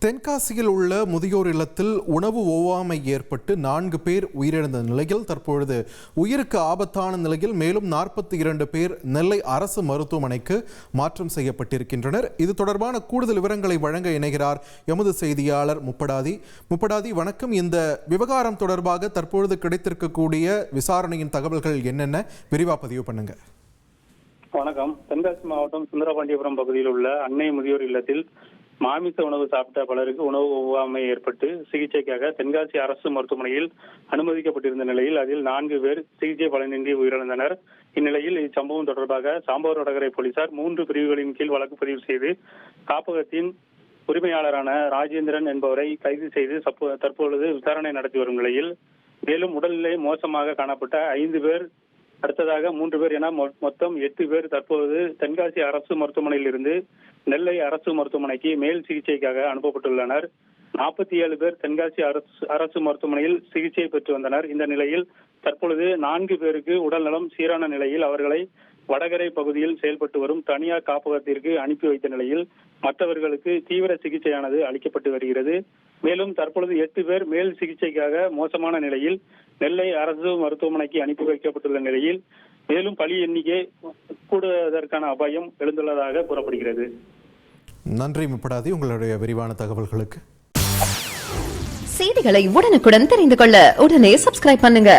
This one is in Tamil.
தென்காசியில் உள்ள முதியோர் இல்லத்தில் உணவு ஒவ்வாமை ஏற்பட்டு 4 பேர் உயிரிழந்த நிலையில் தற்பொழுது உயிருக்கு ஆபத்தான நிலையில் மேலும் 42 பேர் நெல்லை அரசு மருத்துவமனைக்கு மாற்றம் செய்யப்பட்டிருக்கின்றனர். இது தொடர்பான கூடுதல் விவரங்களை வழங்க இணைகிறார் எமது செய்தியாளர் முப்படாதி. வணக்கம். இந்த விவகாரம் தொடர்பாக தற்பொழுது கிடைத்திருக்கக்கூடிய விசாரணையின் தகவல்கள் என்னென்ன விரிவா பதிவு பண்ணுங்க. வணக்கம். தென்காசி மாவட்டம் சுந்தரபாண்டியபுரம் பகுதியில் உள்ள அன்னை முதியோர் இல்லத்தில் மாமிச உணவு சாப்பிட்ட பலருக்கு உணவு ஒவ்வாமை ஏற்பட்டு சிகிச்சைக்காக தென்காசி அரசு மருத்துவமனையில் அனுமதிக்கப்பட்டிருந்த நிலையில் அதில் 4 பேர் சிகிச்சை பலனின்றி உயிரிழந்தனர். இந்நிலையில் இச்சம்பவம் தொடர்பாக சாம்பவர் வடகரை போலீசார் 3 பிரிவுகளின் கீழ் வழக்கு பதிவு செய்து காப்பகத்தின் உரிமையாளரான ராஜேந்திரன் என்பவரை கைது செய்து தற்பொழுது விசாரணை நடத்தி வரும் நிலையில் மேலும் உடல்நிலை மோசமாக காணப்பட்ட 5 பேர், அடுத்ததாக 3 பேர் என மொத்தம் 8 பேர் தற்போது தென்காசி அரசு மருத்துவமனையில் இருந்து நெல்லை அரசு மருத்துவமனைக்கு மேல் சிகிச்சைக்காக அனுப்பப்பட்டுள்ளனர். 47 பேர் தென்காசி அரசு மருத்துவமனையில் சிகிச்சை பெற்று வந்தனர். இந்த நிலையில் தற்பொழுது 4 பேருக்கு உடல்நலம் சீரான நிலையில் அவர்களை வடகரை பகுதியில் செயல்பட்டு வரும் தனியார் காப்பகத்திற்கு அனுப்பி வைத்த நிலையில் மற்றவர்களுக்கு தீவிர சிகிச்சையானது அளிக்கப்பட்டு வருகிறது. மேலும் தற்பொழுது 8 பேர் மேல் சிகிச்சைக்காக மோசமான நிலையில் நெல்லை அரசு மருத்துவமனைக்கு அனுப்பி வைக்கப்பட்டுள்ள நிலையில் மேலும் பலி எண்ணிக்கை கூடுவதற்கான அபாயம் எழுந்துள்ளதாக கூறப்படுகிறது. நன்றி முப்படாதி, உங்களுடைய விரிவான தகவல்களுக்கு. செய்திகளை உடனுக்குடன் தெரிந்து கொள்ள உடனே சப்ஸ்கிரைப் பண்ணுங்க.